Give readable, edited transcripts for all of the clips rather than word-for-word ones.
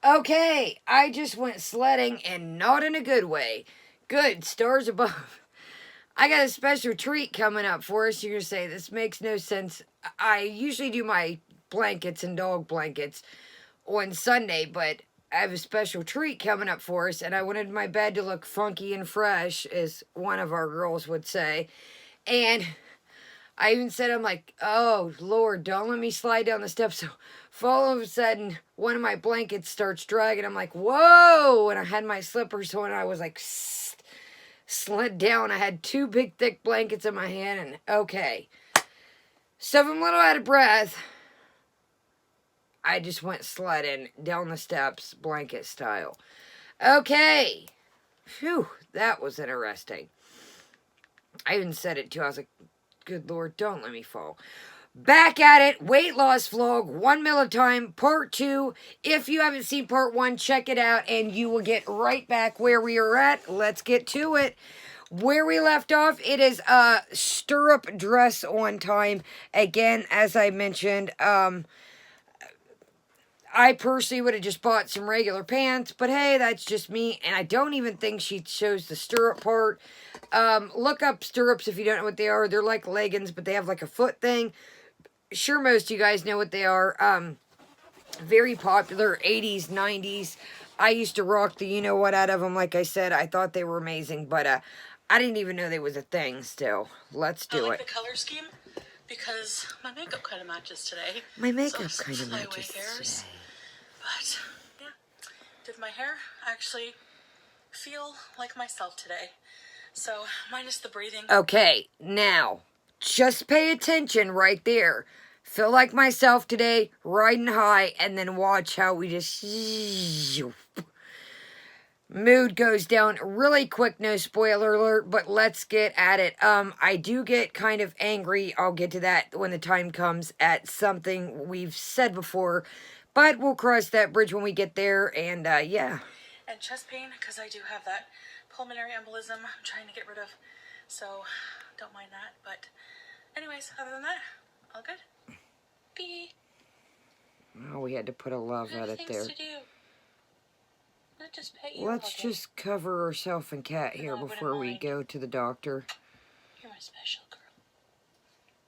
Okay, I just went sledding and not in a good way. Good, stars above. I got a special treat coming up for us. You're going to say, this makes no sense. I usually do my blankets and dog blankets on Sunday, but I have a special treat coming up for us, and I wanted my bed to look funky and fresh, as one of our girls would say. And I even said, I'm like, oh, Lord, don't let me slide down the steps. So all of a sudden, one of my blankets starts dragging. I'm like, whoa! And I had my slippers on, and I was like, slid down. I had two big, thick blankets in my hand, and okay. So if I'm a little out of breath, I just went sledding down the steps, blanket style. Okay. Phew, that was interesting. I even said it too. I was like, good Lord, don't let me fall. Back at it, weight loss vlog, 1 meal at a time, part 2. If you haven't seen part 1, check it out, and you will get right back where we are at. Let's get to it. Where we left off, it is stirrup dress on time. Again, as I mentioned, I personally would have just bought some regular pants, but hey, that's just me, and I don't even think she chose the stirrup part. Look up stirrups if you don't know what they are. They're like leggings, but they have like a foot thing. Sure, most of you guys know what they are. Very popular, 80s, 90s. I used to rock the you-know-what out of them, like I said. I thought they were amazing, but I didn't even know they was a thing still. Let's do it. I like the color scheme because my makeup kind of matches today. My makeup kind of matches today. But, yeah, did my hair. I actually feel like myself today. So, minus the breathing. Okay, now, just pay attention right there. Feel like myself today, riding high, and then watch how we just... Mood goes down really quick, no spoiler alert, but let's get at it. I do get kind of angry, I'll get to that when the time comes, at something we've said before, but we'll cross that bridge when we get there, and yeah. And chest pain, because I do have that pulmonary embolism I'm trying to get rid of, so don't mind that, but anyways, other than that, all good. Bee. Oh, we had to put a love at it there. To do. Not just pet you. Let's just cover ourselves and cat here before we go to the doctor. You're my special girl.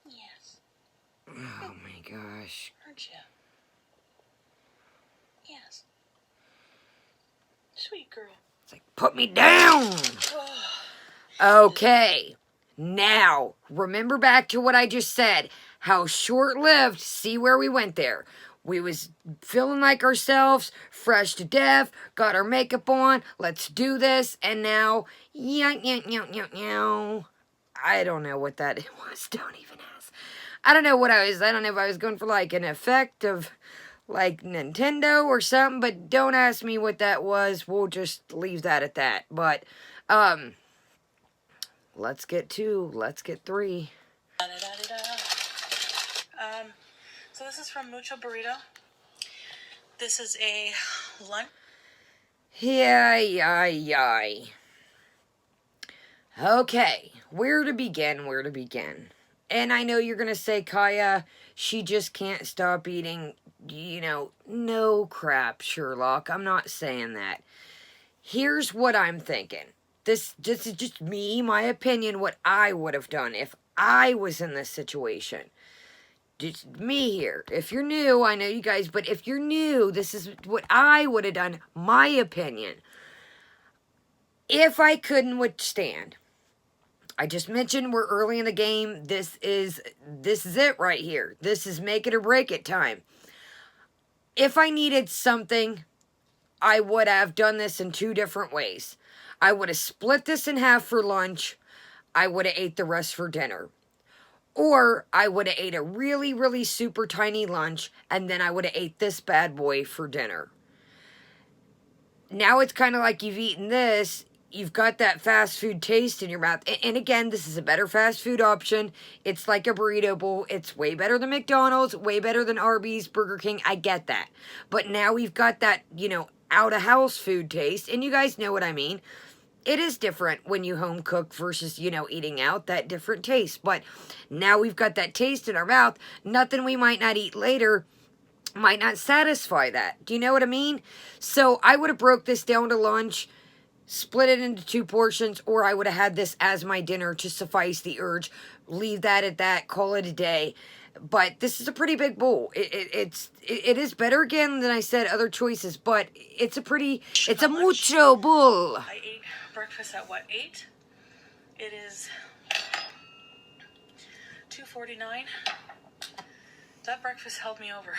Yes. Oh my gosh. Aren't you? Yes. Sweet girl. It's like, put me down! Okay. Now, remember back to what I just said. How short-lived, see where we went there. We was feeling like ourselves, fresh to death, got our makeup on, let's do this, and now, I don't know what that was, don't even ask. I don't know if I was going for like an effect of like Nintendo or something, but don't ask me what that was, we'll just leave that at that. But, let's get 3. So this is from Mucho Burrito. This is a lunch. Yay. Okay, where to begin? And I know you're going to say, Kaya, she just can't stop eating, no crap, Sherlock. I'm not saying that. Here's what I'm thinking. This is just me, my opinion, what I would have done if I was in this situation. Just me here. If you're new, I know you guys, but if you're new, this is what I would have done, my opinion. If I couldn't withstand. I just mentioned we're early in the game. This is it right here. This is make it or break it time. If I needed something, I would have done this in 2 different ways. I would have split this in half for lunch. I would have ate the rest for dinner. Or I would have ate a really, really super tiny lunch, and then I would have ate this bad boy for dinner. Now it's kind of like you've eaten this, you've got that fast food taste in your mouth. And again, this is a better fast food option. It's like a burrito bowl. It's way better than McDonald's, way better than Arby's, Burger King. I get that. But now we've got that, out-of-house food taste, and you guys know what I mean. It is different when you home cook versus, eating out, that different taste. But now we've got that taste in our mouth, nothing we might not eat later. might not satisfy that. Do you know what I mean? So I would have broke this down to lunch, split it into 2 portions, or I would have had this as my dinner to suffice the urge. Leave that at that, call it a day. But this is a pretty big bowl. It is better again than I said other choices, but it's a mucho bowl. I ate breakfast at what, 8? It is 2:49. That breakfast held me over.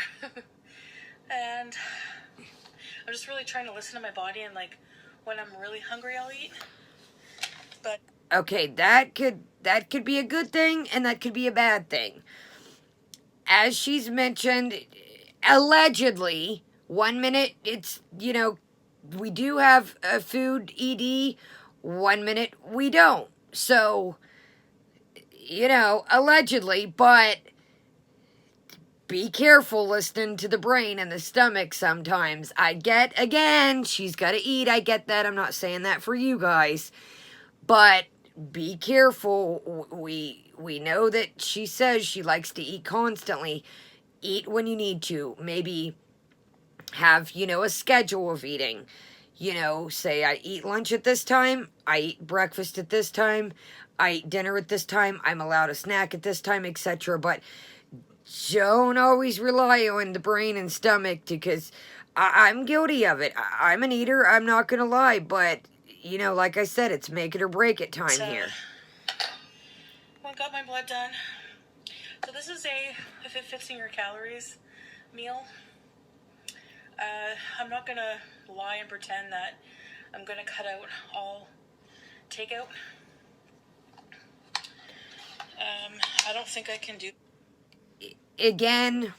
And I'm just really trying to listen to my body, and like when I'm really hungry I'll eat. But okay, that could be a good thing and that could be a bad thing. As she's mentioned, allegedly, 1 minute it's, we do have a food ED, 1 minute we don't. So, allegedly, but be careful listening to the brain and the stomach sometimes. I get, again, she's got to eat. I get that. I'm not saying that for you guys. But be careful. We know that she says she likes to eat constantly. Eat when you need to. Maybe have, a schedule of eating. Say I eat lunch at this time. I eat breakfast at this time. I eat dinner at this time. I'm allowed a snack at this time, etc. But don't always rely on the brain and stomach, because I'm guilty of it. I'm an eater, I'm not gonna lie, but, like I said, it's make it or break it time here. I got my blood done. So this is if it fits in your calories meal. I'm not gonna lie and pretend that I'm gonna cut out all takeout. I don't think I can do. Again,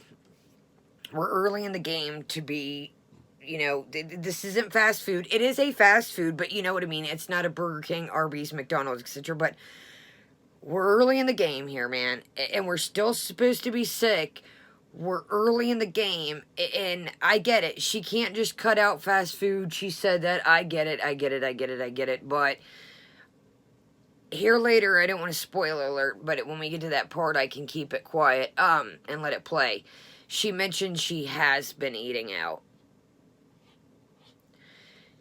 we're early in the game to be, this isn't fast food. It is a fast food, but you know what I mean. It's not a Burger King, Arby's, McDonald's, etc. But we're early in the game here, man. And we're still supposed to be sick. We're early in the game. And I get it. She can't just cut out fast food. She said that. I get it. But here later, I don't want to spoiler alert, but when we get to that part, I can keep it quiet, and let it play. She mentioned she has been eating out.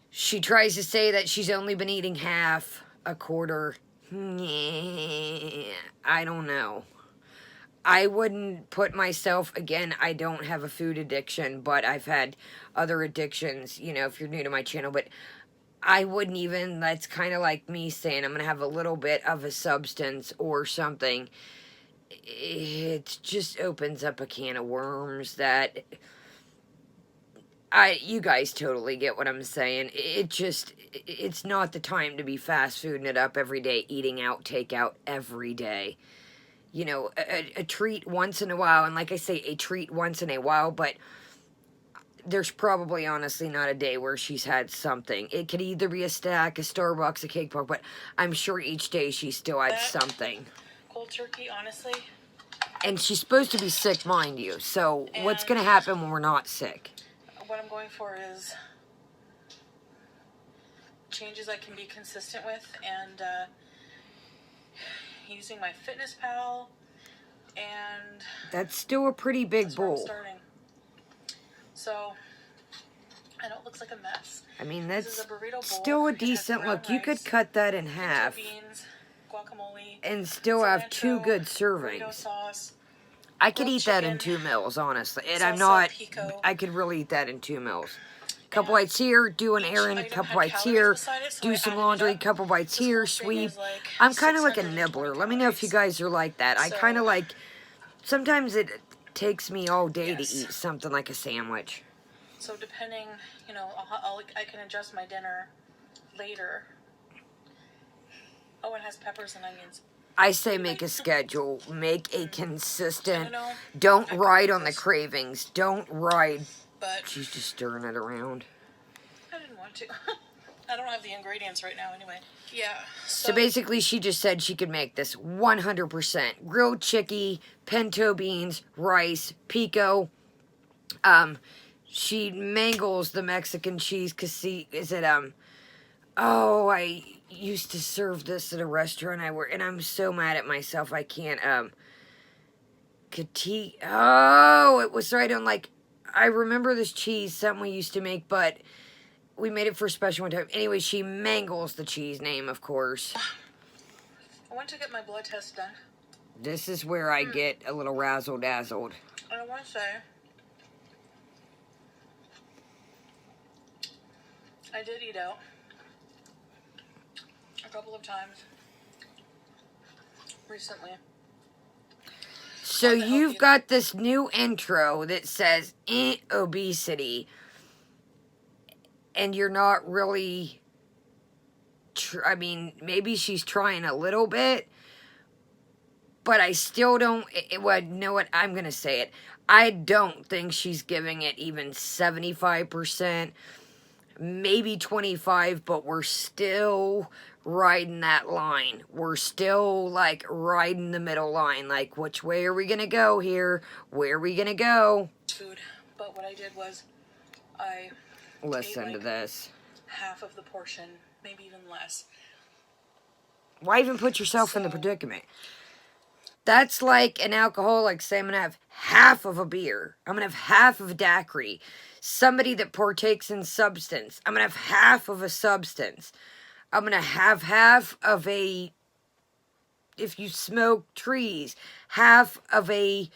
She tries to say that she's only been eating half, a quarter. I don't know. I wouldn't put myself, again, I don't have a food addiction, but I've had other addictions, if you're new to my channel, but I wouldn't even, that's kind of like me saying I'm going to have a little bit of a substance or something. It just opens up a can of worms that, you guys totally get what I'm saying. It's not the time to be fast fooding it up every day, eating out, takeout every day. A treat once in a while, and like I say, a treat once in a while, but there's probably honestly not a day where she's had something. It could either be a stack, a Starbucks, a cake pop, but I'm sure each day she still had something. Cold turkey, honestly. And she's supposed to be sick, mind you. So what's going to happen when we're not sick? What I'm going for is changes I can be consistent with, and using my Fitness Pal, and that's still a pretty big bowl. Starting. So I know it looks like a mess. I mean, that's still a decent look. You could cut that in half beans, guacamole, and still have 2 good servings. Sauce, I could eat that in 2 meals, honestly. And I'm not, I could really eat that in 2 meals. Couple bites here, do an errand, couple bites here, do some laundry, couple bites here, sweep. I'm kind of like a nibbler. Let me know if you guys are like that. I kind of like, sometimes it takes me all day to eat something like a sandwich. So depending, I can adjust my dinner later. Oh, it has peppers and onions. I say make a schedule. Make a consistent. Don't ride on the cravings. Don't ride. But she's just stirring it around. I didn't want to. I don't have the ingredients right now anyway. Yeah. So basically she just said she could make this 100%. Grilled chicky, pinto beans, rice, pico. She mangles the Mexican cheese I used to serve this at a restaurant I work, and I'm so mad at myself I can't, it was right on I remember this cheese, something we used to make, but we made it for a special one time. Anyway, she mangles the cheese name, of course. I went to get my blood test done. This is where I get a little razzle-dazzled. And I want to say, I did eat out a couple of times recently. So you've got this new intro that says obesity, and you're not really, I mean, maybe she's trying a little bit, but I still don't, know what, I'm going to say it. I don't think she's giving it even 75%, maybe 25%, but we're still riding that line. We're still, like, riding the middle line. Like, which way are we going to go here? Where are we going to go? Food. But what I did was, I Listen ate, to this. half of the portion, maybe even less. Why even put yourself in the predicament? That's like an alcoholic saying, I'm going to have half of a beer. I'm going to have half of a daiquiri. Somebody that partakes in substance. I'm going to have half of a substance. I'm going to have half of a, if you smoke trees, half of a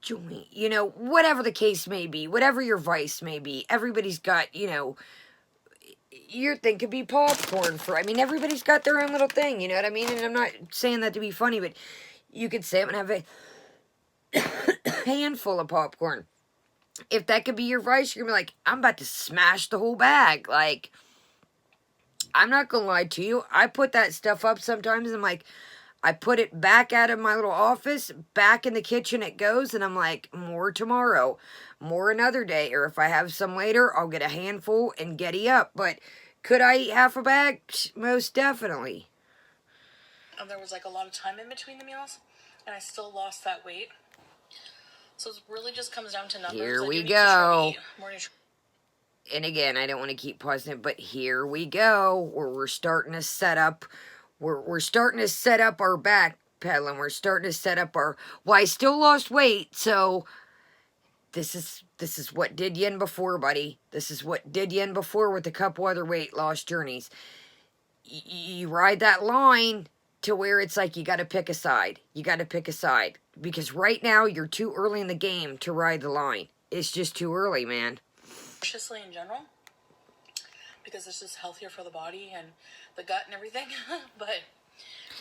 joint. You know, whatever the case may be, whatever your vice may be. Everybody's got, you know, your thing could be popcorn for, I mean, everybody's got their own little thing, you know what I mean? And I'm not saying that to be funny, but you could say I'm going to have a handful of popcorn. If that could be your vice, you're going to be like, I'm about to smash the whole bag. Like, I'm not going to lie to you. I put that stuff up sometimes, and I'm like, I put it back out of my little office, back in the kitchen it goes, and I'm like, more tomorrow, more another day, or if I have some later, I'll get a handful and getty up. But could I eat half a bag? Most definitely. And there was like a lot of time in between the meals, and I still lost that weight. So it really just comes down to numbers. Here we go. And again, I don't want to keep pausing it, but here we go, where we're starting to set up. We're starting to set up our backpedaling. We're starting to set up our. Well, I still lost weight, so this is what did you in before, buddy. This is what did you in before with a couple other weight loss journeys. You ride that line to where it's like you got to pick a side. You got to pick a side because right now you're too early in the game to ride the line. It's just too early, man. Consciously in general, because it's just healthier for the body and the gut and everything. But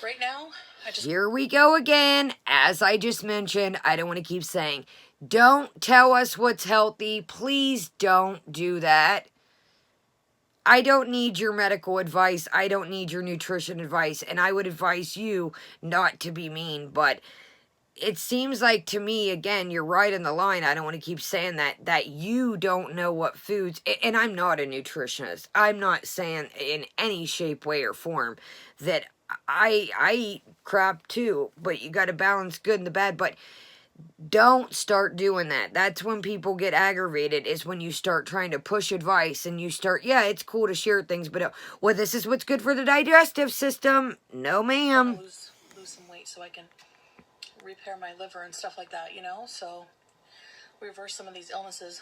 right now, here we go again. As I just mentioned, I don't want to keep saying, don't tell us what's healthy. Please don't do that. I don't need your medical advice. I don't need your nutrition advice. And I would advise you not to be mean, but it seems like to me, again, you're right in the line. I don't want to keep saying that you don't know what foods, and I'm not a nutritionist. I'm not saying in any shape, way, or form that I eat crap too, but you got to balance good and the bad. But don't start doing that. That's when people get aggravated, is when you start trying to push advice and you start, yeah, it's cool to share things, but, well, this is what's good for the digestive system. No, ma'am. lose some weight so I can repair my liver and stuff like that, you know, so reverse some of these illnesses.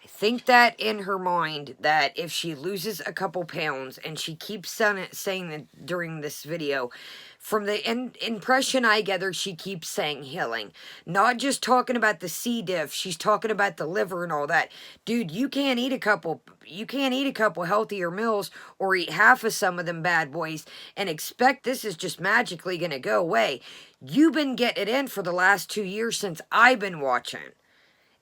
I think that in her mind, that if she loses a couple pounds, and she keeps saying that during this video, from the impression I gather, she keeps saying healing. Not just talking about the C. diff, she's talking about the liver and all that. Dude, you can't eat a couple healthier meals or eat half of some of them bad boys and expect this is just magically going to go away. You've been getting it in for the last 2 years since I've been watching.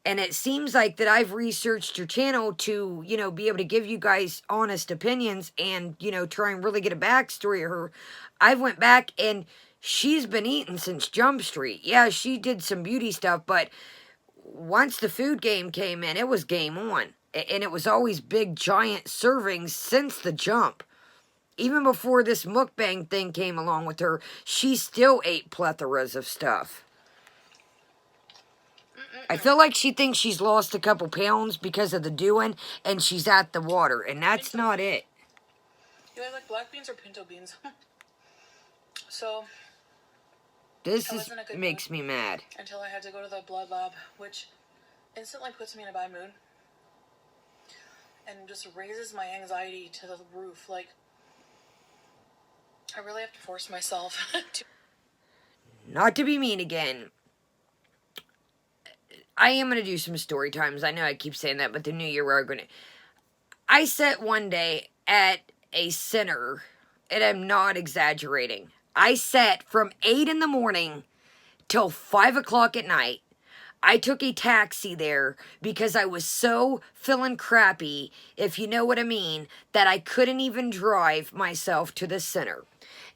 And it seems like that I've researched your channel to, you know, be able to give you guys honest opinions and, you know, try and really get a backstory of her. I went back and she's been eating since Jump Street. Yeah, she did some beauty stuff, but once the food game came in, it was game on. And it was always big, giant servings since the jump. Even before this mukbang thing came along with her, she still ate plethoras of stuff. I feel like she thinks she's lost a couple pounds because of the doing, and she's at the water, and that's not it. You guys like black beans or pinto beans? So, this makes me mad. Until I had to go to the blood lab, which instantly puts me in a bad mood and just raises my anxiety to the roof. Like, I really have to force myself to. Not to be mean again, I am going to do some story times. I know I keep saying that, but the new year we're going to. I sat one day at a center, and I'm not exaggerating. I sat from 8 in the morning till 5 o'clock at night. I took a taxi there because I was so feeling crappy, if you know what I mean, that I couldn't even drive myself to the center.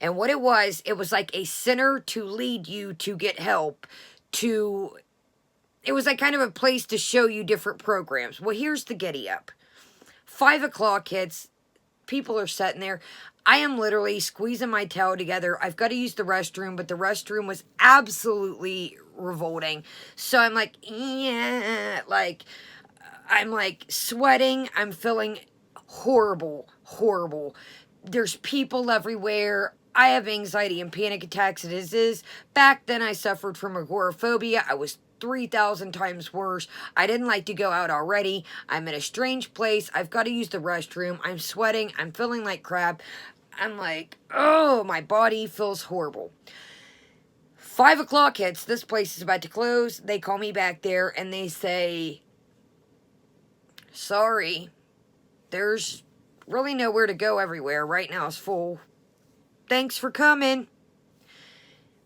And what it was like a center to lead you to get help, to, it was like kind of a place to show you different programs. Well, here's the giddy up. 5 o'clock hits, people are sitting there. I am literally squeezing my tail together. I've got to use the restroom, but the restroom was absolutely revolting. So I'm like, yeah, like, I'm like sweating. I'm feeling horrible, horrible. There's people everywhere. I have anxiety and panic attacks as it is. Back then I suffered from agoraphobia. I was 3,000 times worse. I didn't like to go out already. I'm in a strange place. I've got to use the restroom. I'm sweating. I'm feeling like crap. I'm like, oh, my body feels horrible. 5 o'clock hits. This place is about to close. They call me back there and they say, sorry, there's really nowhere to go everywhere. Right now it's full. Thanks for coming.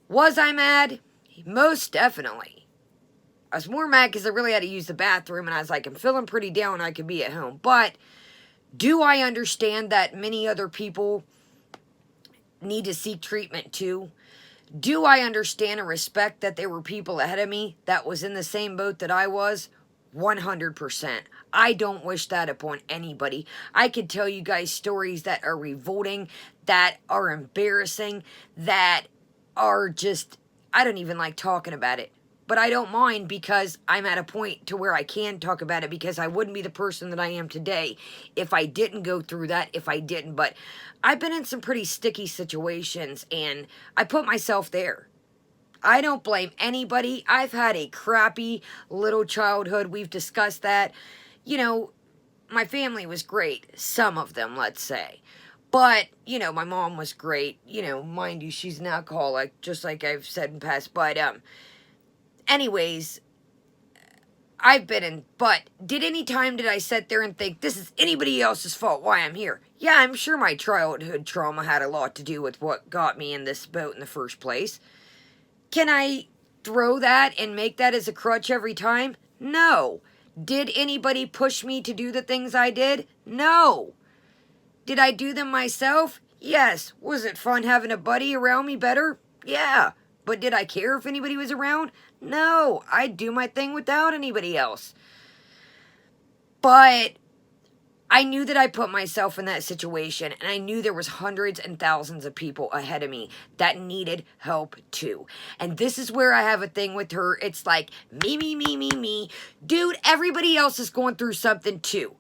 Was I mad? Most definitely. I was more mad because I really had to use the bathroom and I was like, I'm feeling pretty down. I could be at home. But do I understand that many other people need to seek treatment too? Do I understand and respect that there were people ahead of me that was in the same boat that I was? 100%. I don't wish that upon anybody. I could tell you guys stories that are revolting, that are embarrassing, that are just, I don't even like talking about it. But I don't mind because I'm at a point to where I can talk about it because I wouldn't be the person that I am today if I didn't go through that, if I didn't. But I've been in some pretty sticky situations and I put myself there. I don't blame anybody. I've had a crappy little childhood. We've discussed that. You know, my family was great. Some of them, let's say. But, you know, my mom was great. You know, mind you, she's an alcoholic, just like I've said in past. But, anyways, I've been in, but did I sit there and think, this is anybody else's fault why I'm here? Yeah, I'm sure my childhood trauma had a lot to do with what got me in this boat in the first place. Can I throw that and make that as a crutch every time? No. Did anybody push me to do the things I did? No. Did I do them myself? Yes. Was it fun having a buddy around me better? Yeah. But did I care if anybody was around? No. I'd do my thing without anybody else. But I knew that I put myself in that situation, and I knew there was hundreds and thousands of people ahead of me that needed help too. And this is where I have a thing with her. It's like, me, me, me, me, me. Dude, everybody else is going through something too.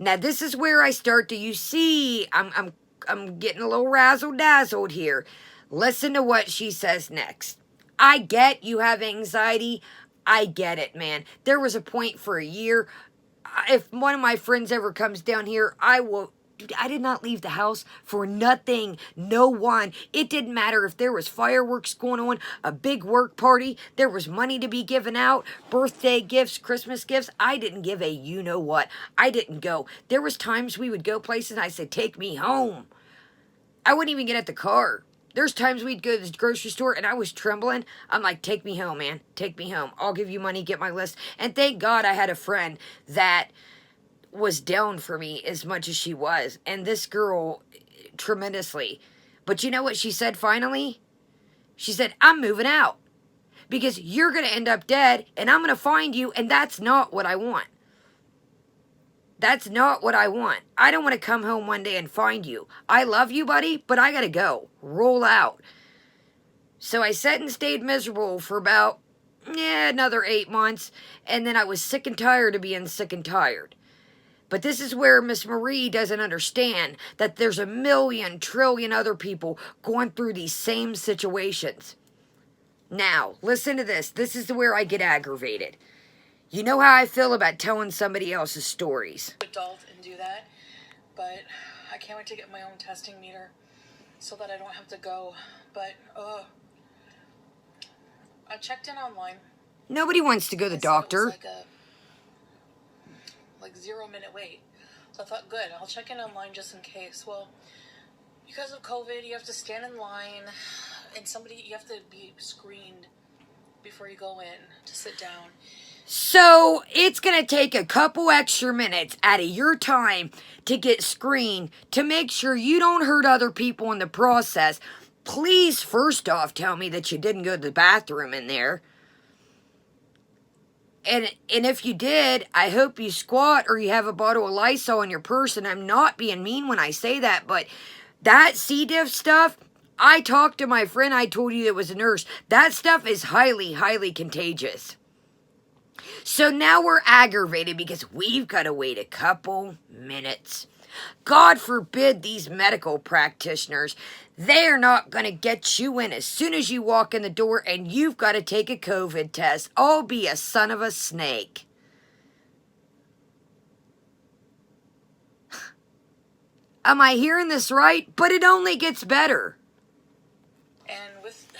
Now, this is where I start to, you see, I'm getting a little razzle-dazzled here. Listen to what she says next. I get you have anxiety. I get it, man. There was a point for a year. If one of my friends ever comes down here, I will. Dude, I did not leave the house for nothing. No one. It didn't matter if there was fireworks going on, a big work party, there was money to be given out, birthday gifts, Christmas gifts. I didn't give a you-know-what. I didn't go. There was times we would go places and I said, take me home. I wouldn't even get at the car. There's times we'd go to the grocery store and I was trembling. I'm like, take me home, man. Take me home. I'll give you money, get my list. And thank God I had a friend that was down for me as much as she was. And this girl, tremendously. But you know what she said finally? She said, I'm moving out. Because you're going to end up dead and I'm going to find you. And that's not what I want. That's not what I want. I don't want to come home one day and find you. I love you, buddy, but I gotta go. Roll out. So I sat and stayed miserable for about, another 8 months. And then I was sick and tired of being sick and tired. But this is where Miss Marie doesn't understand that there's a million, trillion other people going through these same situations. Now, listen to this. This is where I get aggravated. You know how I feel about telling somebody else's stories. Adult and do that, but I can't wait to get my own testing meter so that I don't have to go. But I checked in online. Nobody wants to go to the doctor. It was like 0-minute wait. So I thought, good, I'll check in online just in case. Well, because of COVID, you have to stand in line, and you have to be screened before you go in to sit down. So it's going to take a couple extra minutes out of your time to get screened to make sure you don't hurt other people in the process. Please, first off, tell me that you didn't go to the bathroom in there. And if you did, I hope you squat or you have a bottle of Lysol in your purse. And I'm not being mean when I say that, but that C. diff stuff, I talked to my friend I told you that was a nurse. That stuff is highly, highly contagious. So now we're aggravated because we've got to wait a couple minutes. God forbid these medical practitioners, they're not going to get you in as soon as you walk in the door and you've got to take a COVID test. Oh, be a son of a snake. Am I hearing this right? But it only gets better. And with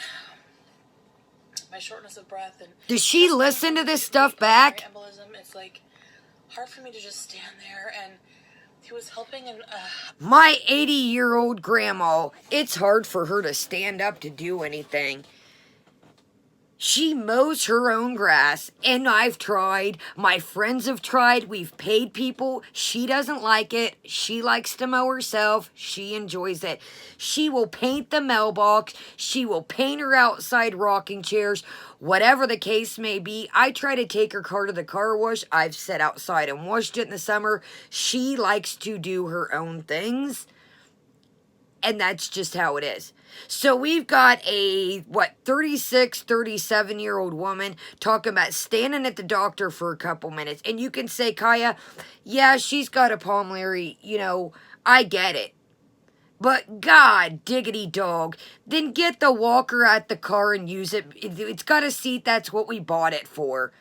my shortness of breath and... Does she listen to this stuff back? Embolism, it's like hard for me to just stand there, and he was helping, and my 80-year-old grandma, it's hard for her to stand up to do anything. She mows her own grass, and I've tried. My friends have tried. We've paid people. She doesn't like it. She likes to mow herself. She enjoys it. She will paint the mailbox. She will paint her outside rocking chairs. Whatever the case may be, I try to take her car to the car wash. I've sat outside and washed it in the summer. She likes to do her own things. And that's just how it is. So we've got a, 36, 37-year-old woman talking about standing at the doctor for a couple minutes. And you can say, Kaya, yeah, she's got a pulmonary, I get it. But God diggity dog, then get the walker at the car and use it. It's got a seat, that's what we bought it for.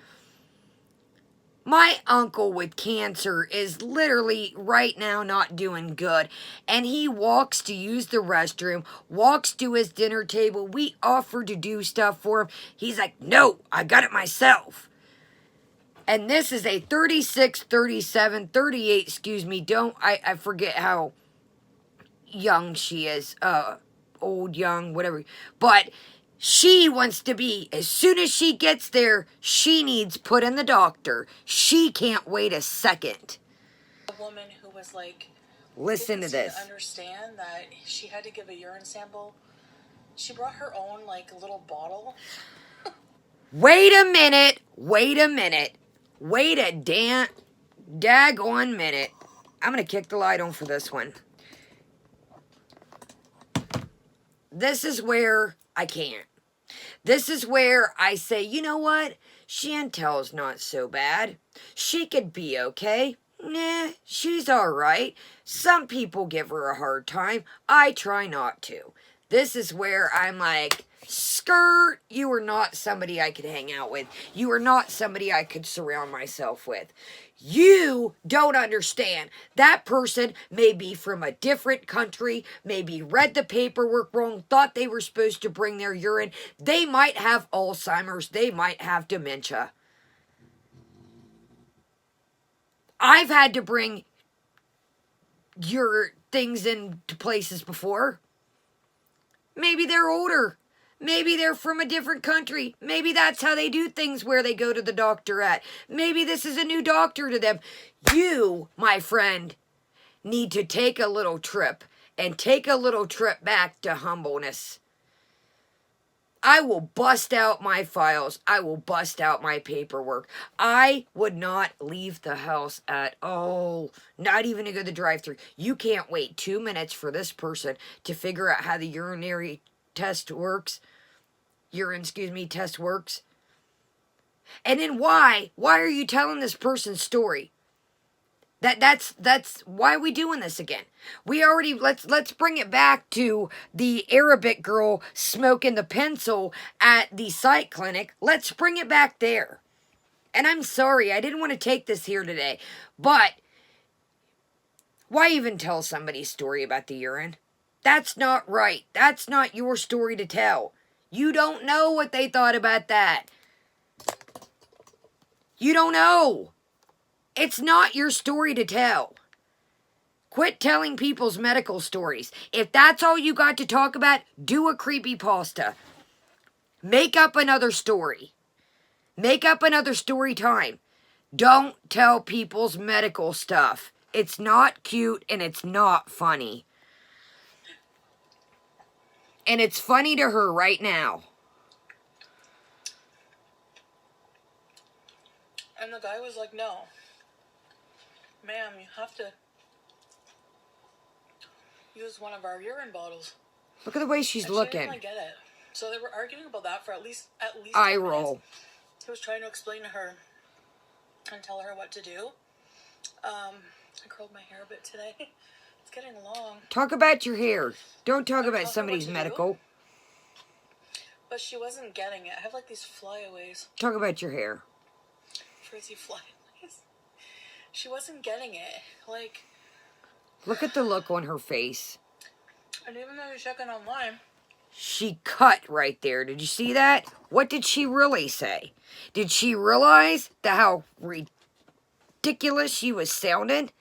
My uncle with cancer is literally right now not doing good. And he walks to use the restroom, walks to his dinner table. We offer to do stuff for him. He's like, no, I got it myself. And this is a 36, 37, 38, excuse me. I forget how young she is. Old, young, whatever. But she wants to be, as soon as she gets there, she needs put in the doctor. She can't wait a second. A woman who was like, listen to this. Understand that she had to give a urine sample. She brought her own little bottle. Wait a minute. Wait a daggone minute. I'm going to kick the light on for this one. This is where I can't. This is where I say, you know what? Chantal's not so bad. She could be okay. Nah, she's alright. Some people give her a hard time. I try not to. This is where I'm like, skirt, you are not somebody I could hang out with. You are not somebody I could surround myself with. You don't understand. That person may be from a different country, maybe read the paperwork wrong, thought they were supposed to bring their urine. They might have Alzheimer's. They might have dementia. I've had to bring your things into places before. Maybe they're older. Maybe they're from a different country. Maybe that's how they do things where they go to the doctor at. Maybe this is a new doctor to them. You, my friend, need to take a little trip and take a little trip back to humbleness. I will bust out my files. I will bust out my paperwork. I would not leave the house at all. Not even to go to the drive-thru. You can't wait 2 minutes for this person to figure out how the urinary test works. Test works. And then why? Why are you telling this person's story? That's why are we doing this again? We already let's bring it back to the Arabic girl smoking the pencil at the psych clinic. Let's bring it back there. And I'm sorry, I didn't want to take this here today. But why even tell somebody's story about the urine? That's not right. That's not your story to tell. You don't know what they thought about that. You don't know. It's not your story to tell. Quit telling people's medical stories. If that's all you got to talk about, do a creepypasta. Make up another story. Make up another story time. Don't tell people's medical stuff. It's not cute and it's not funny. And it's funny to her right now. And the guy was like, no. Ma'am, you have to use one of our urine bottles. Look at the way she's and looking. She didn't like, get it. So they were arguing about that for at least eye 10 roll. minutes. He was trying to explain to her and tell her what to do. I curled my hair a bit today. It's getting long. Talk about your hair. Don't talk about somebody's medical. But she wasn't getting it. I have like these flyaways. Talk about your hair. Frizzy flyaways. She wasn't getting it. Like, look at the look on her face. and even though you're checking online, she cut right there. Did you see that? What did she really say? Did she realize how ridiculous she was sounding?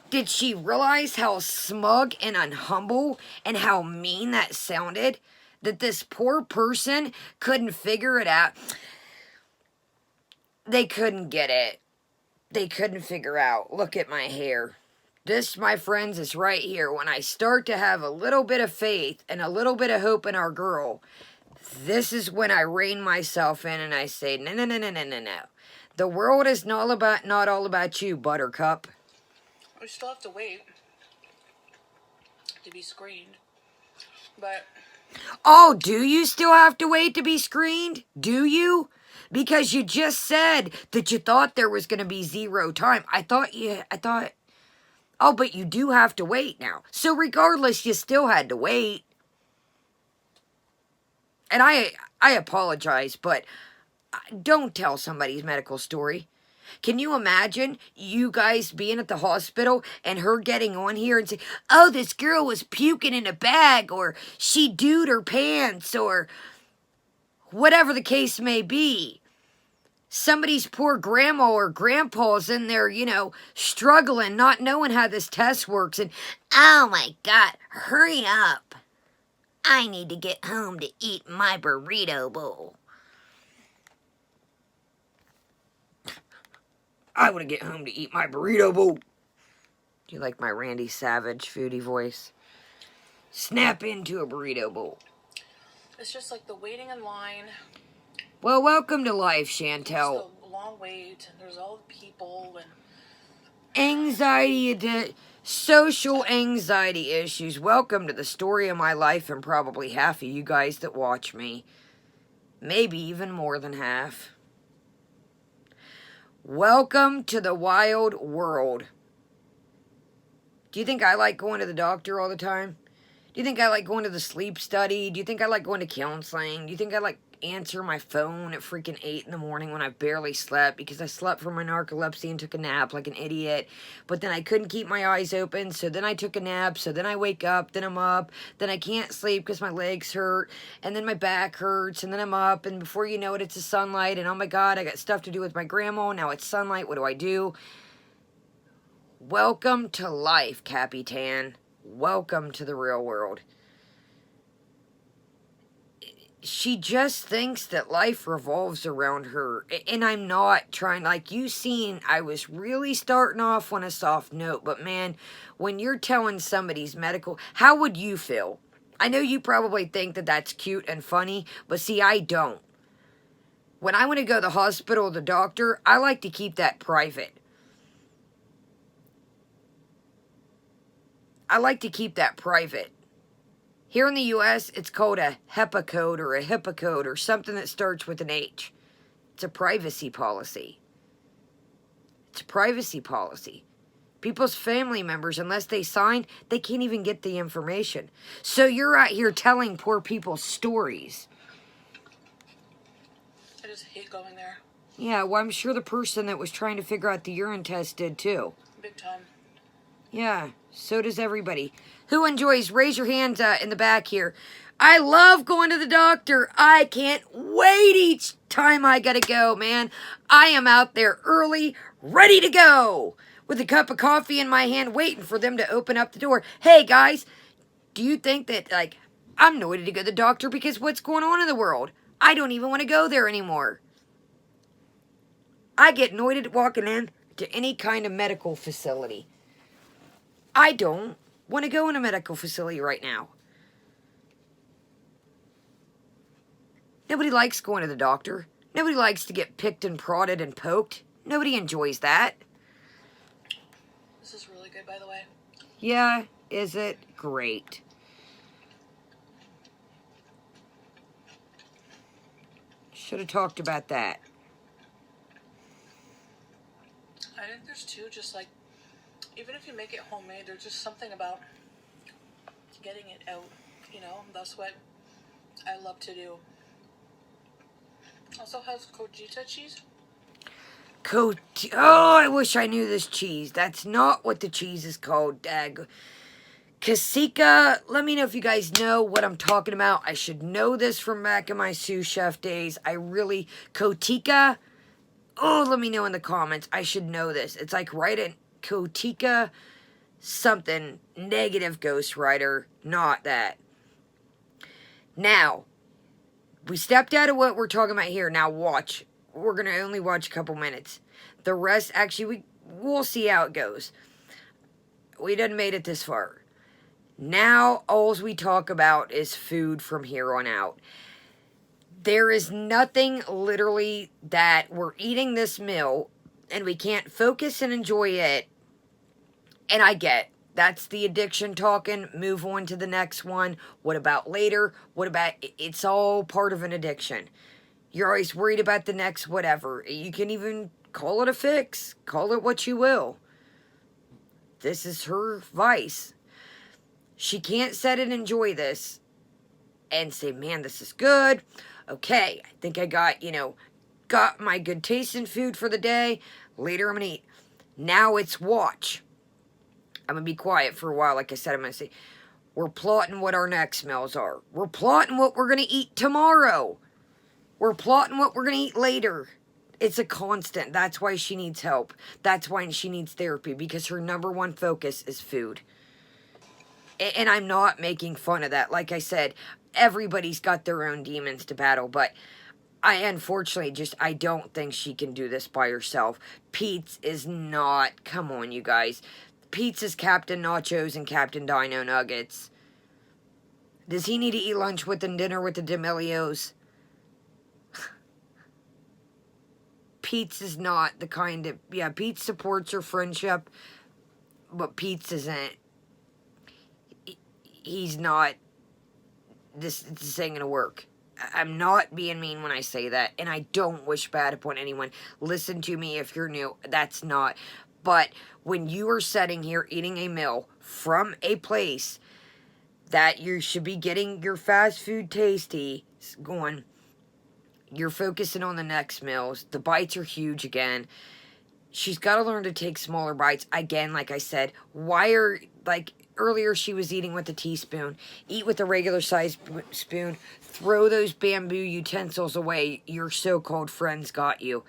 Did she realize how smug and unhumble and how mean that sounded? That this poor person couldn't figure it out. They couldn't get it. They couldn't figure out. Look at my hair. This, my friends, is right here. When I start to have a little bit of faith and a little bit of hope in our girl, this is when I rein myself in and I say, no, no, no, no, no, no, no. The world is not all about you, Buttercup. we still have to wait to be screened. But oh, do you still have to wait to be screened? Do you? Because you just said that you thought there was going to be 0 time. I thought, oh, but you do have to wait now. So regardless, you still had to wait. And I apologize, but don't tell somebody's medical story. Can you imagine you guys being at the hospital and her getting on here and saying, oh, this girl was puking in a bag, or she dooed her pants, or whatever the case may be. Somebody's poor grandma or grandpa's in there, struggling, not knowing how this test works. And, oh my God, hurry up. I need to get home to eat my burrito bowl. I want to get home to eat my burrito bowl. Do you like my Randy Savage foodie voice? Snap into a burrito bowl. it's just like the waiting in line. Well, welcome to life, Chantal. It's a long wait, and there's all the people, and Anxiety, social anxiety issues. Welcome to the story of my life, and probably half of you guys that watch me. Maybe even more than half. Welcome to the wild world. Do you think I like going to the doctor all the time? Do you think I like going to the sleep study? Do you think I like going to counseling? Do you think I like answer my phone at freaking 8 in the morning when I barely slept because I slept from my narcolepsy and took a nap like an idiot, but then I couldn't keep my eyes open, so then I took a nap, so then I wake up, then I'm up, then I can't sleep because my legs hurt, and then my back hurts, and then I'm up, and before you know it, it's the sunlight, and oh my God, I got stuff to do with my grandma, now it's sunlight, what do I do? Welcome to life, Capitan. Welcome to the real world. She just thinks that life revolves around her. And I'm not trying, like you seen, I was really starting off on a soft note. But man, when you're telling somebody's medical, how would you feel? I know you probably think that that's cute and funny, but see, I don't. When I want to go to the hospital or the doctor, I like to keep that private. I like to keep that private. Here in the U.S., it's called a HEPA code or a HIPAA code or something that starts with an H. It's a privacy policy. It's a privacy policy. People's family members, unless they sign, they can't even get the information. So you're out here telling poor people's stories. it just hate going there. Yeah, well, I'm sure the person that was trying to figure out the urine test did too. Big time. Yeah, so does everybody. Who enjoys? Raise your hands in the back here. I love going to the doctor. I can't wait each time I gotta go, man. I am out there early, ready to go, with a cup of coffee in my hand, waiting for them to open up the door. Hey, guys, do you think that, like, I'm annoyed to go to the doctor because what's going on in the world? I don't even want to go there anymore. I get annoyed at walking in to any kind of medical facility. I don't want to go in a medical facility right now. Nobody likes going to the doctor. Nobody likes to get picked and prodded and poked. Nobody enjoys that. This is really good, by the way. Yeah, is it? Great. Should have talked about that. I think there's two, just like, even if you make it homemade, there's just something about getting it out, you know? That's what I love to do. Also has Cojita cheese. Oh, I wish I knew this cheese. That's not what the cheese is called, dag. Casica, let me know if you guys know what I'm talking about. I should know this from back in my sous chef days. Cotica. Oh, let me know in the comments. I should know this. It's like right at Cotica something. Negative Ghost Rider. Not that. Now, we stepped out of what we're talking about here. Now watch. We're going to only watch a couple minutes. The rest, actually, we'll see how it goes. We done made it this far. Now, all we talk about is food from here on out. There is nothing literally that we're eating this meal and we can't focus and enjoy it. And I get, that's the addiction talking. Move on to the next one. What about later? What about, it's all part of an addiction. You're always worried about the next whatever. You can even call it a fix. Call it what you will. This is her vice. She can't sit and enjoy this and say, man, this is good. Okay, I think I got my good tasting food for the day. Later I'm going to eat. Now it's watch. I'm going to be quiet for a while. Like I said, I'm going to say, we're plotting what our next meals are. We're plotting what we're going to eat tomorrow. We're plotting what we're going to eat later. It's a constant. That's why she needs help. That's why she needs therapy, because her number one focus is food. And I'm not making fun of that. Like I said, everybody's got their own demons to battle, but I unfortunately I don't think she can do this by herself. Pete's is not, come on you guys. Pete's is Captain Nachos and Captain Dino Nuggets. Does he need to eat lunch with and dinner with the D'Amelios? Pete's is not the kind of, yeah, Pete supports her friendship, but Pete's isn't. He's not, this ain't gonna work. I'm not being mean when I say that, and I don't wish bad upon anyone. Listen to me if you're new, that's not. But when you are sitting here eating a meal from a place that you should be getting your fast food tasty going, you're focusing on the next meals. The bites are huge again. She's got to learn to take smaller bites. Again, like I said, earlier she was eating with a teaspoon. Eat with a regular sized spoon. Throw those bamboo utensils away. Your so-called friends got you.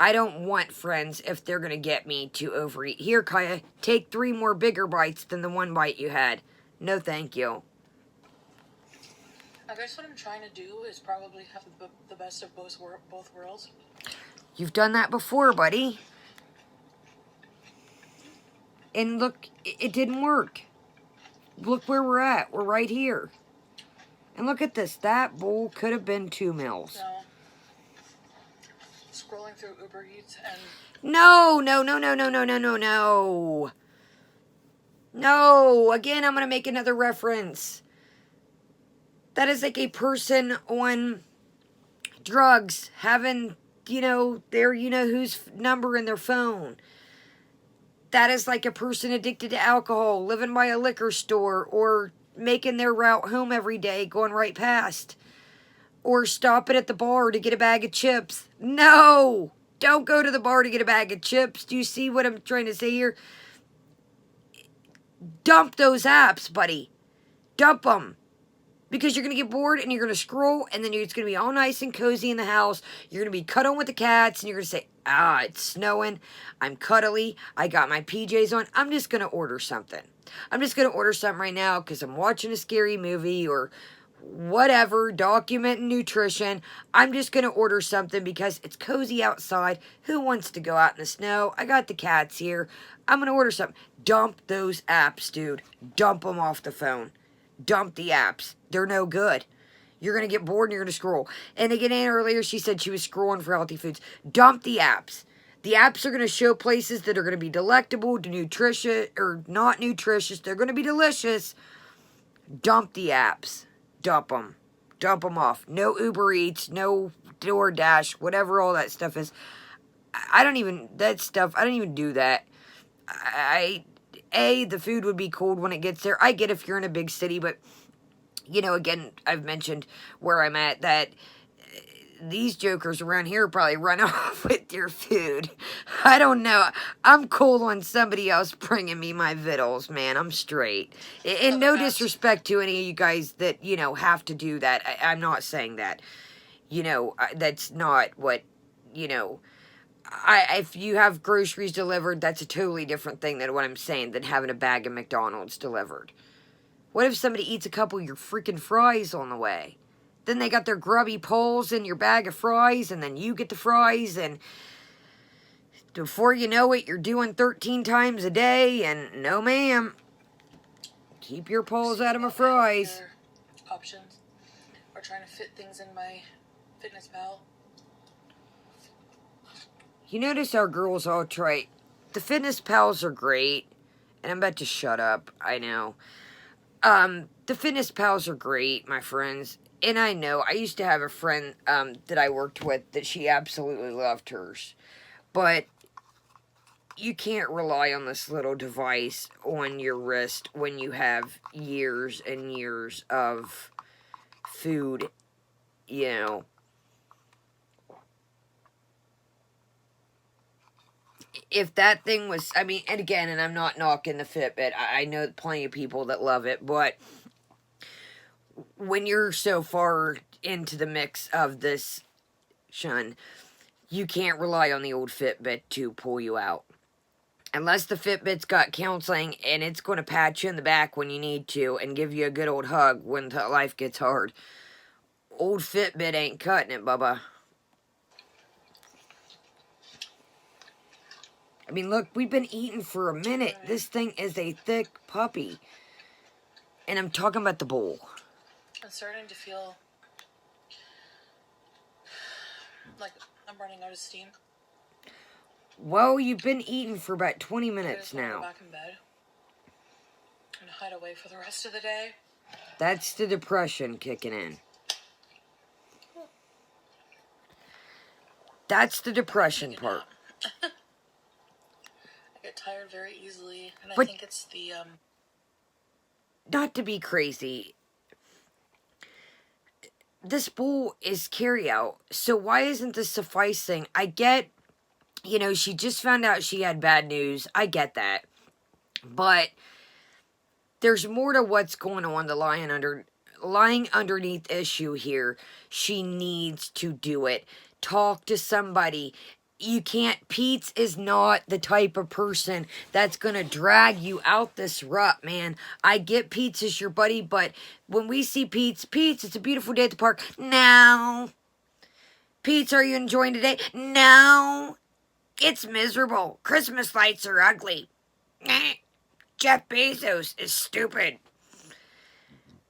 I don't want friends if they're going to get me to overeat. Here, Kaya, take 3 more bigger bites than the 1 bite you had. No, thank you. I guess what I'm trying to do is probably have the best of both worlds. You've done that before, buddy. And look, it didn't work. Look where we're at. We're right here. And look at this. That bowl could have been 2 meals. No. Scrolling through Uber Eats and... No. No. Again, I'm going to make another reference. That is like a person on drugs having, their whose number in their phone. That is like a person addicted to alcohol, living by a liquor store, or making their route home every day, going right past. or stop it at the bar to get a bag of chips. No! Don't go to the bar to get a bag of chips. Do you see what I'm trying to say here? Dump those apps, buddy. Dump them. Because you're going to get bored and you're going to scroll, and then it's going to be all nice and cozy in the house. You're going to be cuddling with the cats, and you're going to say, it's snowing. I'm cuddly. I got my PJs on. I'm just going to order something. I'm just going to order something right now because I'm watching a scary movie or whatever, documenting nutrition. I'm just going to order something because it's cozy outside. Who wants to go out in the snow? I got the cats here. I'm going to order something. Dump those apps, dude. Dump them off the phone. Dump the apps. They're no good. You're going to get bored and you're going to scroll. And again, earlier she said she was scrolling for healthy foods. Dump the apps. The apps are going to show places that are going to be delectable, nutritious, or not nutritious. They're going to be delicious. Dump the apps. Dump them. Dump them off. No Uber Eats, no DoorDash, whatever all that stuff is. I don't even do that. The food would be cold when it gets there. I get if you're in a big city, but, again, I've mentioned where I'm at that these jokers around here probably run off with your food. I don't know. I'm cool on somebody else bringing me my vittles, man. I'm straight. And no disrespect to any of you guys that, have to do that. I'm not saying that. That's not what, if you have groceries delivered, that's a totally different thing than what I'm saying, than having a bag of McDonald's delivered. What if somebody eats a couple of your freaking fries on the way? Then they got their grubby poles in your bag of fries, and then you get the fries, and before you know it, you're doing 13 times a day, and no ma'am. Keep your poles out of my fries. Options. Or trying to fit things in my Fitness Pal. You notice our girls all try. The Fitness Pals are great. And I'm about to shut up. I know. The Fitness Pals are great, my friends. And I know. I used to have a friend that I worked with that she absolutely loved hers. But you can't rely on this little device on your wrist when you have years and years of food, If that thing was, and again, and I'm not knocking the Fitbit. I know plenty of people that love it, but when you're so far into the mix of this, Shun, you can't rely on the old Fitbit to pull you out. Unless the Fitbit's got counseling and it's going to pat you in the back when you need to and give you a good old hug when life gets hard. Old Fitbit ain't cutting it, Bubba. Look, we've been eating for a minute. This thing is a thick puppy. And I'm talking about the bowl. I'm starting to feel like I'm running out of steam. Well, you've been eating for about 20 minutes now. Go back in bed and hide away for the rest of the day. That's the depression kicking in. That's the depression part. I get tired very easily, and but I think it's the not to be crazy. This bowl is carry-out, so why isn't this sufficing? I get, she just found out she had bad news. I get that. But there's more to what's going on, the lying underneath issue here. She needs to do it. Talk to somebody. You can't. Pete's is not the type of person that's going to drag you out this rut, man. I get Pete's is your buddy, but when we see Pete's, it's a beautiful day at the park. No. Pete's, are you enjoying today? No. It's miserable. Christmas lights are ugly. Jeff Bezos is stupid.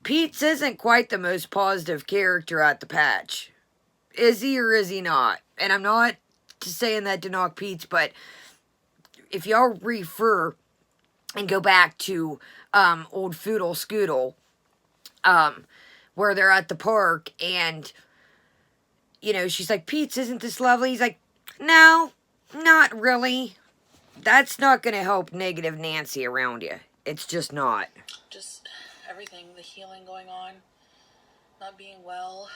Pete's isn't quite the most positive character at the patch. Is he or is he not? And I'm not saying that to knock Pete's, but if y'all refer and go back to old Foodle Scoodle, where they're at the park, and she's like, Pete's, isn't this lovely? He's like, no, not really. That's not going to help negative Nancy around you. It's just not. Just everything, the healing going on, not being well.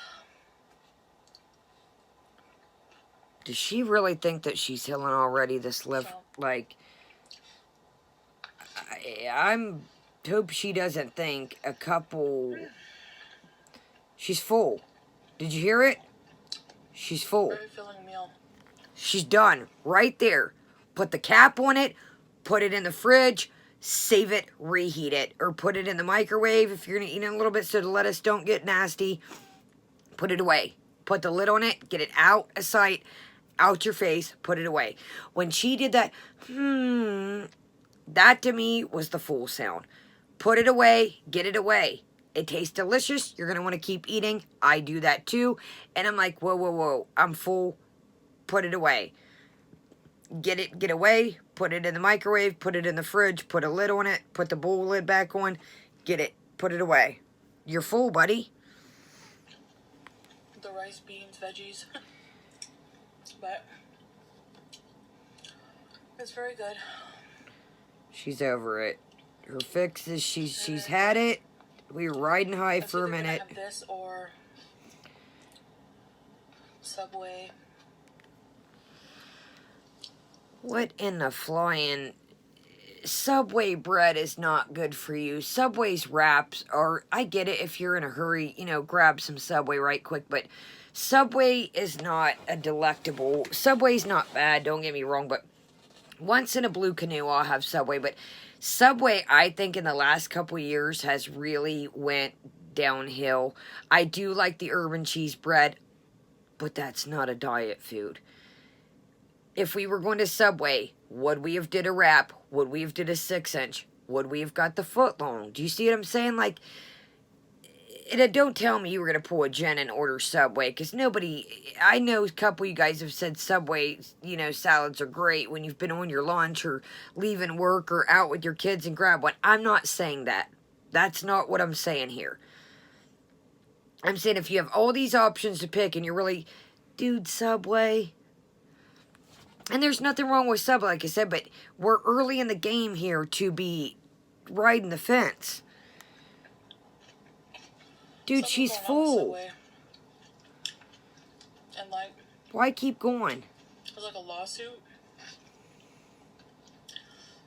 Does she really think that she's healing already? This lift, So, like, I'm hope she doesn't think a couple. She's full. Did you hear it? She's full. very filling meal. She's done right there. Put the cap on it. Put it in the fridge. Save it. Reheat it, or put it in the microwave if you're gonna eat it a little bit so the lettuce don't get nasty. Put it away. Put the lid on it. Get it out of sight. Out your face. Put it away. When she did that, that to me was the full sound. Put it away. Get it away. It tastes delicious. You're going to want to keep eating. I do that too. And I'm like, whoa, whoa, whoa. I'm full. Put it away. Get away. Put it in the microwave. Put it in the fridge. Put a lid on it. Put the bowl lid back on. Get it. Put it away. You're full, buddy. The rice, beans, veggies. But it's very good. She's over it. Her fix is she's had it. We were riding high for a minute. Have this or Subway. What in the flying? Subway bread is not good for you. Subway's wraps are, I get it if you're in a hurry, you know, grab some Subway right quick, but Subway is not a delectable. Subway's not bad, don't get me wrong, but once in a blue canoe I'll have Subway, but Subway, I think in the last couple years has really went downhill. I do like the urban cheese bread, but that's not a diet food. If we were going to Subway, would we have did a wrap? Would we have did a 6-inch? Would we have got the foot long? Do you see what I'm saying? Like, don't tell me you were going to pull a Jen and order Subway, because nobody, I know a couple of you guys have said Subway, you know, salads are great when you've been on your lunch or leaving work or out with your kids and grab one. I'm not saying that. That's not what I'm saying here. I'm saying if you have all these options to pick and you're really, dude, Subway. And there's nothing wrong with Subway, like I said, but we're early in the game here to be riding the fence. Dude, she's full. And like, why keep going? There's like a lawsuit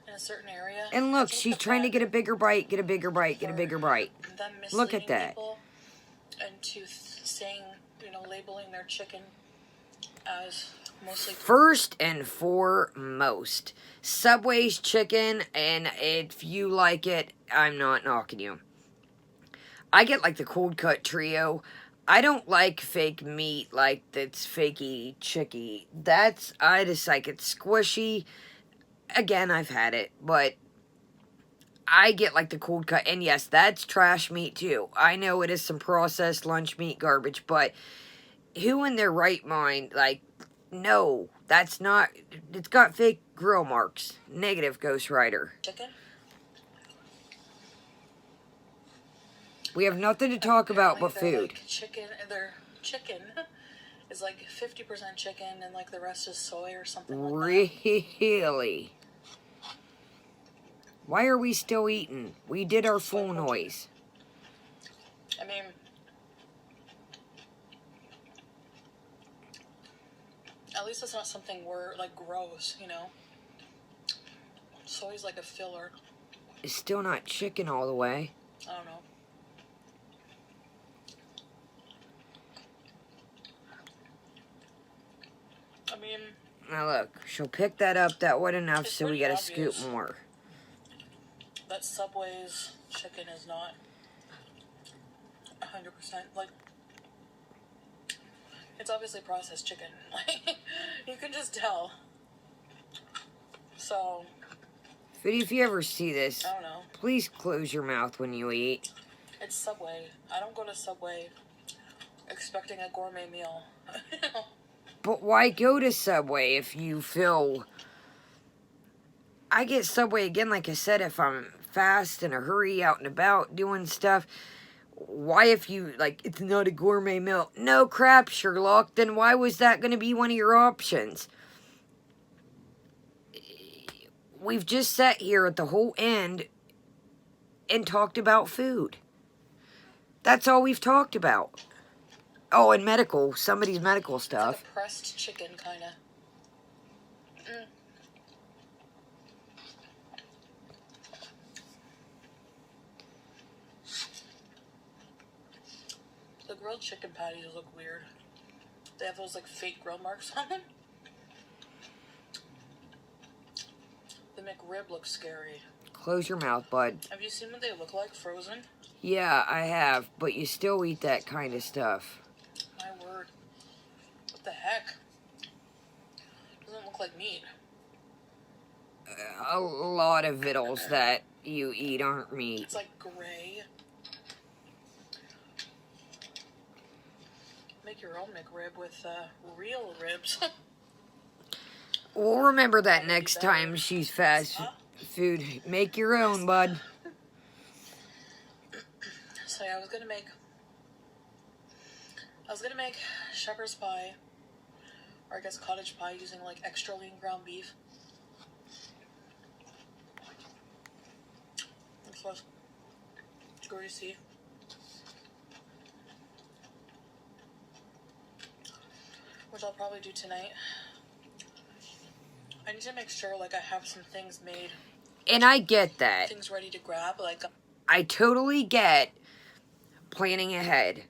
in a certain area. And look, she's trying to get a bigger bite, get a bigger bite, get a bigger bite. Look at that. And to saying, you know, labeling their chicken as mostly. First and foremost, Subway's chicken, and if you like it, I'm not knocking you. I get like the cold cut trio. I don't like fake meat like that's fakey chicky. I just like it squishy. Again, I've had it, but I get like the cold cut. And yes, that's trash meat too. I know it is some processed lunch meat garbage, but who in their right mind, like, no, that's not, it's got fake grill marks. Negative, Ghost Rider. Chicken? We have nothing to talk about but food. Like their chicken is like 50% chicken and like the rest is soy or something like that. Really? Why are we still eating? We did our full noise. I mean, at least it's not something we're like gross, you know? Soy's like a filler. It's still not chicken all the way. I don't know. I mean, now look, she'll pick that up. That wasn't enough, so we gotta scoop more. That Subway's chicken is not 100%. Like, it's obviously processed chicken. Like, you can just tell. So, Foodie, if you ever see this, I don't know. Please close your mouth when you eat. It's Subway. I don't go to Subway expecting a gourmet meal. But why go to Subway if you feel... I get Subway again, like I said, if I'm fast, in a hurry, out and about, doing stuff. Why if you, like, it's not a gourmet meal? No crap, Sherlock. Then why was that going to be one of your options? We've just sat here at the whole end and talked about food. That's all we've talked about. Oh, and medical. Somebody's medical It's stuff. like a pressed chicken, kind of. The grilled chicken patties look weird. They have those like fake grill marks on them. The McRib looks scary. Close your mouth, bud. Have you seen what they look like frozen? Yeah, I have, but you still eat that kind of stuff. My word. What the heck? Doesn't look like meat. A lot of victuals that you eat aren't meat. It's like gray. Make your own McRib with real ribs. We'll remember that That would be next better. time she's fast food. Make your own, bud. So yeah, I was gonna make shepherd's pie, or I guess cottage pie, using like extra lean ground beef. It's less greasy. Which I'll probably do tonight. I need to make sure like I have some things made, And I get that. things ready to grab. Like I totally get planning ahead.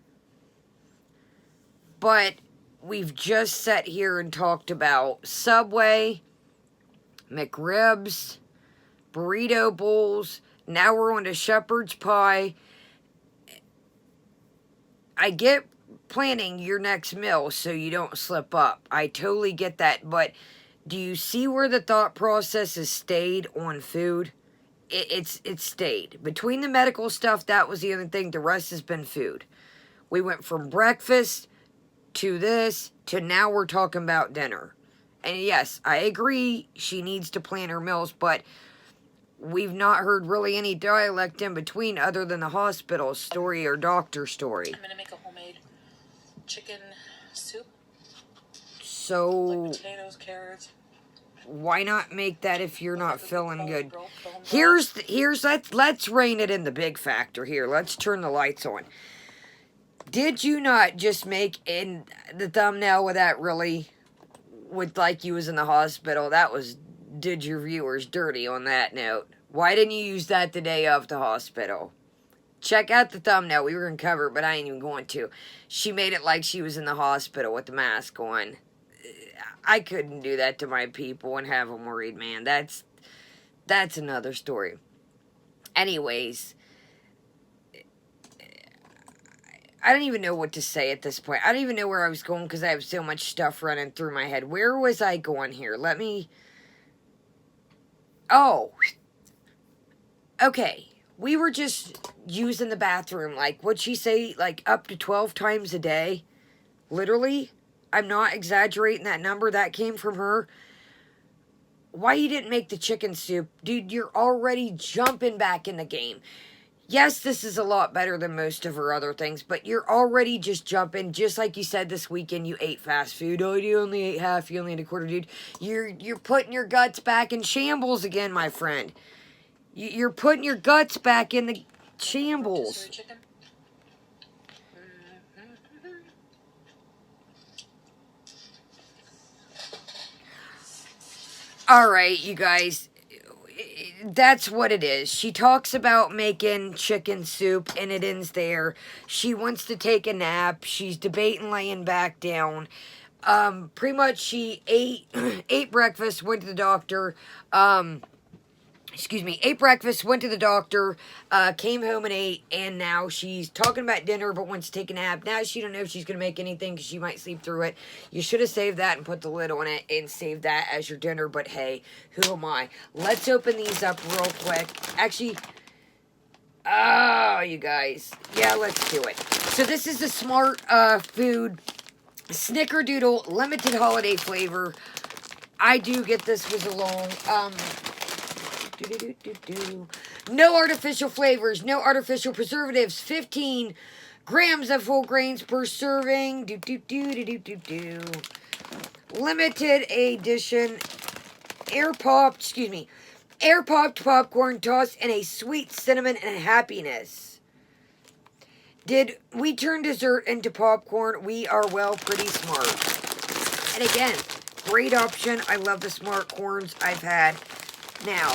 But we've just sat here and talked about Subway, McRibs, burrito bowls. Now we're on to shepherd's pie. I get planning your next meal so you don't slip up. I totally get that. But do you see where the thought process has stayed on food? It's stayed. Between the medical stuff, that was the other thing. The rest has been food. We went from breakfast to this to now we're talking about dinner. And yes, I agree she needs to plan her meals, but we've not heard really any dialect in between other than the hospital story or doctor story. I'm gonna make a homemade chicken soup, So like potatoes, carrots. why not make that if you're not Like a feeling bone good? broth. Here's let's rein it in the big factor here. Let's turn the lights on. Did you not just make in the thumbnail with that really, with like you was in the hospital? That was, did your viewers dirty on that note. Why didn't you use that the day of the hospital? Check out the thumbnail. We were going to cover it, but I ain't even going to. She made it like she was in the hospital with the mask on. I couldn't do that to my people and have them worried, man. That's another story. Anyways, I don't even know what to say at this point. I don't even know where I was going because I have so much stuff running through my head. Where was I going here? Let me... Oh. Okay. We were just using the bathroom, like, what'd she say, like, up to 12 times a day? Literally? I'm not exaggerating that number. That came from her. Why you didn't make the chicken soup? Dude, you're already jumping back in the game. Yes, this is a lot better than most of her other things, but you're already just jumping, just like you said this weekend you ate fast food. Oh, you only ate half, you only ate a quarter, dude. You're putting your guts back in shambles again, my friend. You're putting your guts back in the shambles. Rotisserie chicken. Alright, you guys. That's what it is. She talks about making chicken soup, and it ends there. She wants to take a nap. She's debating laying back down. Pretty much she ate breakfast, went to the doctor. Ate breakfast, went to the doctor, came home and ate, and now she's talking about dinner but wants to take a nap. Now she don't know if she's going to make anything because she might sleep through it. You should have saved that and put the lid on it and saved that as your dinner, but hey, who am I? Let's open these up real quick. Actually, oh, you guys. Yeah, let's do it. So this is the Smart Food Snickerdoodle Limited Holiday Flavor. I do get this was a long, no artificial flavors, no artificial preservatives, 15 grams of whole grains per serving. Limited edition air popped popcorn tossed in a sweet cinnamon and happiness. Did we turn dessert into popcorn? We are well pretty smart. And again, great option. I love the smart corns I've had. Now,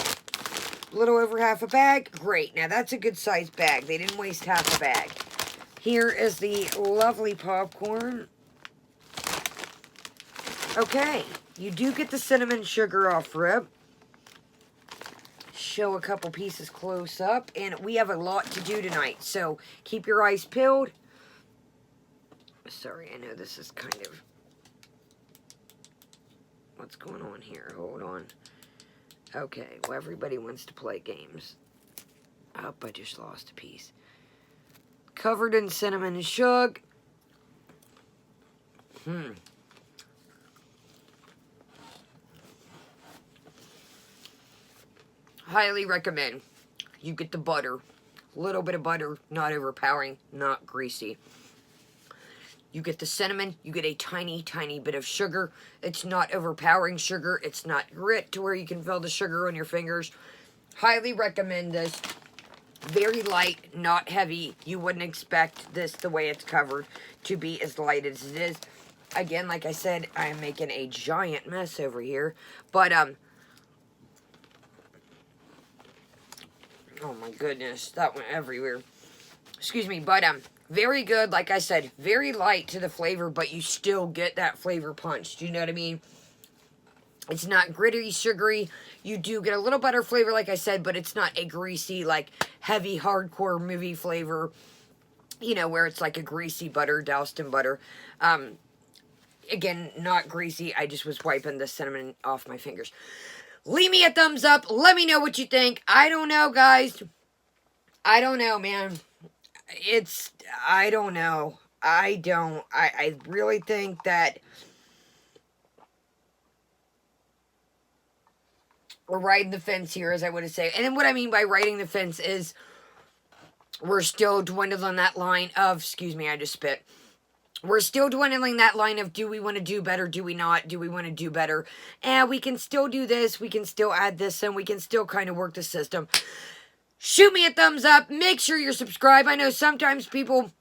a little over half a bag. Great. Now, that's a good sized bag. They didn't waste half a bag. Here is the lovely popcorn. Okay. You do get the cinnamon sugar off rip. Show a couple pieces close up. And we have a lot to do tonight. So, keep your eyes peeled. Sorry, I know this is kind of... What's going on here? Hold on. Okay, well, everybody wants to play games. Oh, I just lost a piece. Covered in cinnamon and sugar. Highly recommend. You get the butter. A little bit of butter, not overpowering, not greasy. You get the cinnamon, you get a tiny, tiny bit of sugar. It's not overpowering sugar. It's not grit to where you can feel the sugar on your fingers. Highly recommend this. Very light, not heavy. You wouldn't expect this, the way it's covered, to be as light as it is. Again, like I said, I'm making a giant mess over here. But, oh my goodness, that went everywhere. Excuse me, but, very good, like I said, very light to the flavor, but you still get that flavor punch. Do you know what I mean? It's not gritty, sugary. You do get a little butter flavor, like I said, but it's not a greasy, like, heavy, hardcore movie flavor, you know, where it's like a greasy butter, doused in butter. Again, not greasy. I just was wiping the cinnamon off my fingers. Leave me a thumbs up. Let me know what you think. I don't know, guys. I don't know, man. I don't know. I really think that we're riding the fence here, as I would say. And then what I mean by riding the fence is we're still dwindling that line of, excuse me, I just spit. We're still dwindling that line of, do we want to do better? Do we not? Do we want to do better? And we can still do this. We can still add this, and we can still kind of work the system. Shoot me a thumbs up. Make sure you're subscribed. I know sometimes people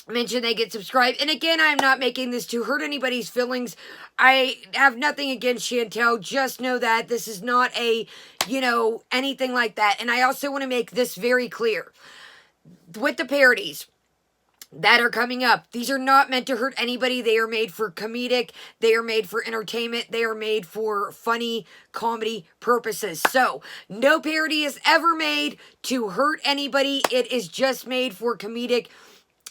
mention they get subscribed. And again, I'm not making this to hurt anybody's feelings. I have nothing against Chantal. Just know that this is not a, you know, anything like that. And I also want to make this very clear. With the parodies that are coming up, these are not meant to hurt anybody. They are made for comedic. They are made for entertainment. They are made for funny comedy purposes. So, no parody is ever made to hurt anybody. It is just made for comedic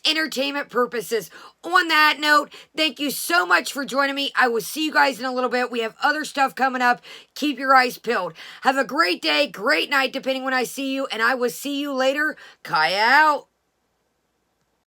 entertainment purposes. On that note, thank you so much for joining me. I will see you guys in a little bit. We have other stuff coming up. Keep your eyes peeled. Have a great day, great night, depending when I see you, and I will see you later. Kaya out.